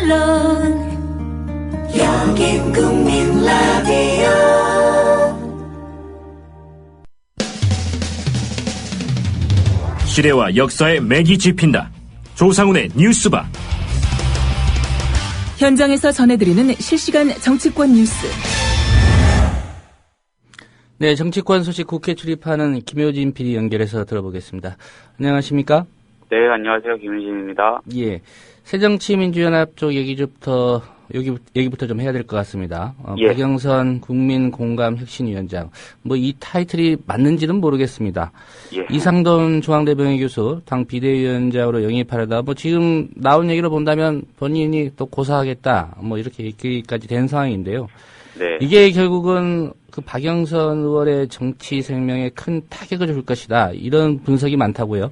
물론 여긴 국민 라디오. 시대와 역사의 맥이 짚힌다. 조상훈의 뉴스바. 현장에서 전해드리는 실시간 정치권 뉴스. 네, 정치권 소식 국회 출입하는 김효진 PD 연결해서 들어보겠습니다. 안녕하십니까? 네, 안녕하세요. 김효진입니다. 예, 새정치민주연합 쪽 얘기부터 좀 해야 될 것 같습니다. 예. 박영선 국민공감혁신위원장, 뭐 이 타이틀이 맞는지는 모르겠습니다. 예. 이상돈 중앙대병의 교수 당 비대위원장으로 영입하려다 뭐 지금 나온 얘기를 본다면 본인이 또 고사하겠다 뭐 이렇게 얘기까지 된 상황인데요. 네. 이게 결국은 그 박영선 의원의 정치 생명에 큰 타격을 줄 것이다. 이런 분석이 많다고요?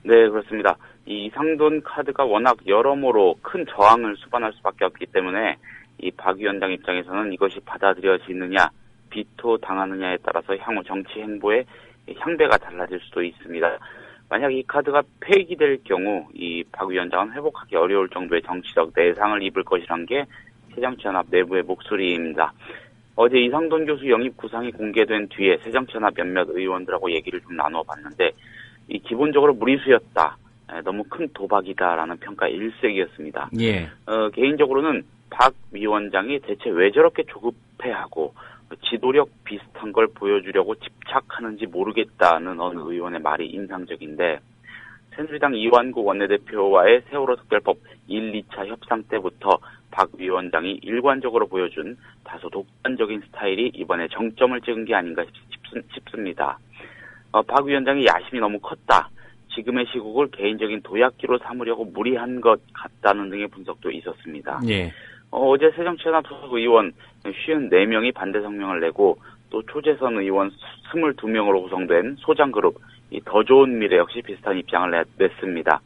네, 그렇습니다. 이 이상돈 카드가 워낙 여러모로 큰 저항을 수반할 수밖에 없기 때문에 이 박 위원장 입장에서는 이것이 받아들여지느냐, 비토당하느냐에 따라서 향후 정치 행보의 향배가 달라질 수도 있습니다. 만약 이 카드가 폐기될 경우 이 박 위원장은 회복하기 어려울 정도의 정치적 내상을 입을 것이란 게 새정치연합 내부의 목소리입니다. 어제 이상돈 교수 영입 구상이 공개된 뒤에 새정치연합 몇몇 의원들하고 얘기를 좀 나눠봤는데 이 기본적으로 무리수였다. 너무 큰 도박이다라는 평가 일색이었습니다. 예. 개인적으로는 박 위원장이 대체 왜 저렇게 조급해하고 지도력 비슷한 걸 보여주려고 집착하는지 모르겠다는 어느 의원의 말이 인상적인데 새누리당 이완구 원내대표와의 세월호 특별법 1, 2차 협상 때부터 박 위원장이 일관적으로 보여준 다소 독단적인 스타일이 이번에 정점을 찍은 게 아닌가 싶습니다. 박 위원장이 야심이 너무 컸다. 지금의 시국을 개인적인 도약기로 삼으려고 무리한 것 같다는 등의 분석도 있었습니다. 예. 어제 새정치연합 소속 의원 54명이 반대 성명을 내고 또 초재선 의원 22명으로 구성된 소장그룹 이 더 좋은 미래 역시 비슷한 입장을 냈습니다.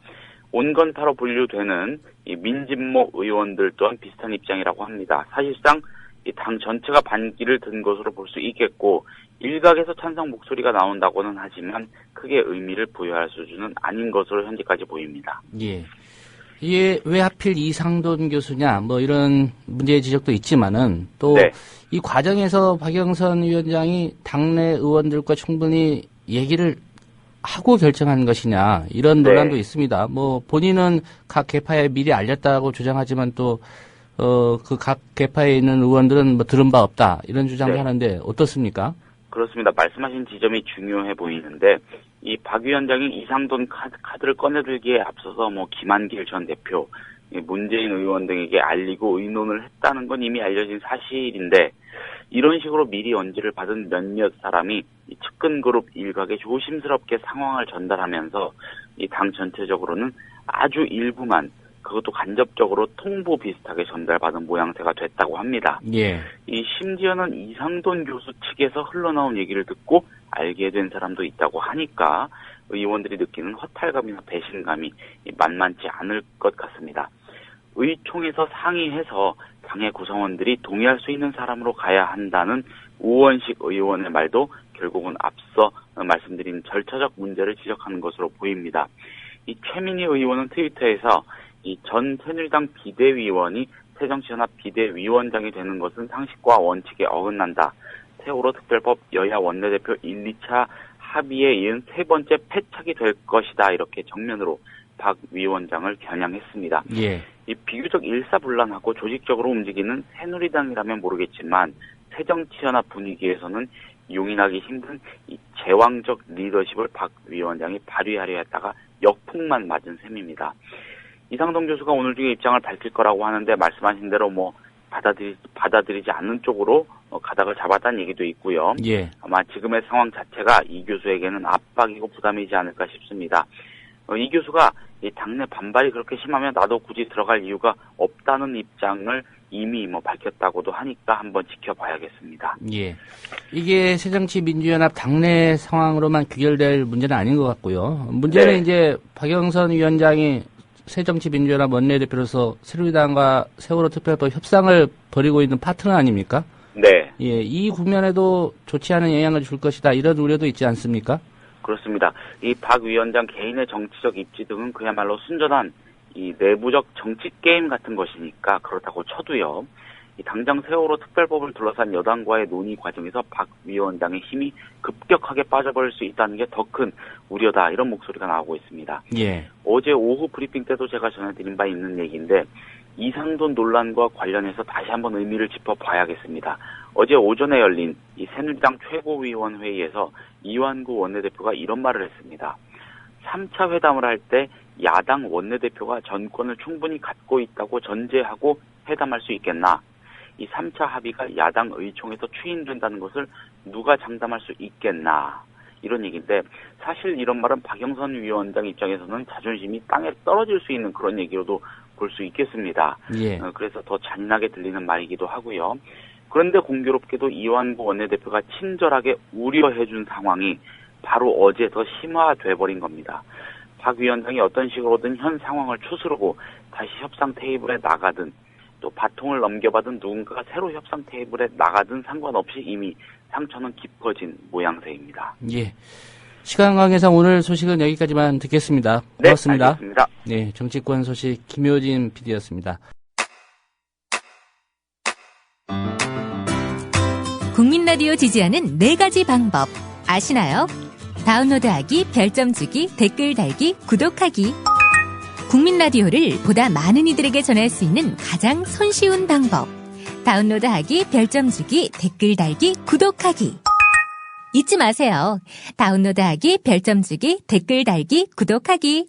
온건파로 분류되는 이 민진모 의원들 또한 비슷한 입장이라고 합니다. 사실상 이 당 전체가 반기를 든 것으로 볼 수 있겠고 일각에서 찬성 목소리가 나온다고는 하지만 크게 의미를 부여할 수준은 아닌 것으로 현재까지 보입니다. 예. 이게 왜 하필 이상돈 교수냐 뭐 이런 문제의 지적도 있지만은 또 이 과정에서 박영선 위원장이 당내 의원들과 충분히 얘기를 하고 결정한 것이냐 이런 논란도 있습니다. 뭐 본인은 각 계파에 미리 알렸다고 주장하지만 또 그 각 계파에 있는 의원들은 뭐 들은 바 없다 이런 주장도 하는데 어떻습니까? 그렇습니다. 말씀하신 지점이 중요해 보이는데 이 박 위원장이 이상돈 카드를 꺼내들기에 앞서서 뭐 김한길 전 대표, 문재인 의원 등에게 알리고 의논을 했다는 건 이미 알려진 사실인데 이런 식으로 미리 언지를 받은 몇몇 사람이 이 측근 그룹 일각에 조심스럽게 상황을 전달하면서 이 당 전체적으로는 아주 일부만 그것도 간접적으로 통보 비슷하게 전달받은 모양새가 됐다고 합니다. 예. 이 심지어는 이상돈 교수 측에서 흘러나온 얘기를 듣고 알게 된 사람도 있다고 하니까 의원들이 느끼는 허탈감이나 배신감이 만만치 않을 것 같습니다. 의총에서 상의해서 당의 구성원들이 동의할 수 있는 사람으로 가야 한다는 우원식 의원의 말도 결국은 앞서 말씀드린 절차적 문제를 지적하는 것으로 보입니다. 이 최민희 의원은 트위터에서 이 전 새누리당 비대위원이 새정치연합 비대위원장이 되는 것은 상식과 원칙에 어긋난다. 세월호 특별법 여야 원내대표 1, 2차 합의에 이은 세 번째 패착이 될 것이다. 이렇게 정면으로 박 위원장을 겨냥했습니다. 예. 이 비교적 일사불란하고 조직적으로 움직이는 새누리당이라면 모르겠지만 새정치연합 분위기에서는 용인하기 힘든 이 제왕적 리더십을 박 위원장이 발휘하려 했다가 역풍만 맞은 셈입니다. 이상돈 교수가 오늘 중에 입장을 밝힐 거라고 하는데 말씀하신 대로 뭐 받아들이지 않는 쪽으로 가닥을 잡았다는 얘기도 있고요. 예. 아마 지금의 상황 자체가 이 교수에게는 압박이고 부담이지 않을까 싶습니다. 이 교수가 이 당내 반발이 그렇게 심하면 나도 굳이 들어갈 이유가 없다는 입장을 이미 뭐 밝혔다고도 하니까 한번 지켜봐야겠습니다. 예. 이게 새정치민주연합 당내 상황으로만 귀결될 문제는 아닌 것 같고요. 문제는 이제 박영선 위원장이 새정치민주연합 원내대표로서 새누리당과 세월호 특별법 협상을 벌이고 있는 파트너 아닙니까? 네. 예, 이 국면에도 좋지 않은 영향을 줄 것이다. 이런 우려도 있지 않습니까? 그렇습니다. 이 박 위원장 개인의 정치적 입지 등은 그야말로 순전한 이 내부적 정치 게임 같은 것이니까 그렇다고 쳐도요. 이 당장 세월호 특별법을 둘러싼 여당과의 논의 과정에서 박 위원장의 힘이 급격하게 빠져버릴 수 있다는 게 더 큰 우려다 이런 목소리가 나오고 있습니다. 예. 어제 오후 브리핑 때도 제가 전해드린 바 있는 얘기인데 이상돈 논란과 관련해서 다시 한번 의미를 짚어봐야겠습니다. 어제 오전에 열린 이 새누리당 최고위원회의에서 이완구 원내대표가 이런 말을 했습니다. 3차 회담을 할 때 야당 원내대표가 전권을 충분히 갖고 있다고 전제하고 회담할 수 있겠나? 이 3차 합의가 야당 의총에서 추인된다는 것을 누가 장담할 수 있겠나? 이런 얘기인데 사실 이런 말은 박영선 위원장 입장에서는 자존심이 땅에 떨어질 수 있는 그런 얘기로도 볼 수 있겠습니다. 예. 그래서 더 잔인하게 들리는 말이기도 하고요. 그런데 공교롭게도 이완구 원내대표가 친절하게 우려해준 상황이 바로 어제 더 심화돼 버린 겁니다. 박 위원장이 어떤 식으로든 현 상황을 추스르고 다시 협상 테이블에 나가든 또 바통을 넘겨받은 누군가가 새로 협상 테이블에 나가든 상관없이 이미 상처는 깊어진 모양새입니다. 예. 시간 관계상 오늘 소식은 여기까지만 듣겠습니다. 고맙습니다. 네, 알겠습니다. 네, 정치권 소식 김효진 PD였습니다. 국민 라디오 지지하는 4가지 방법 아시나요? 다운로드하기, 별점 주기, 댓글 달기, 구독하기. 국민 라디오를 보다 많은 이들에게 전할 수 있는 가장 손쉬운 방법. 다운로드하기, 별점 주기, 댓글 달기, 구독하기. 잊지 마세요. 다운로드하기, 별점 주기, 댓글 달기, 구독하기.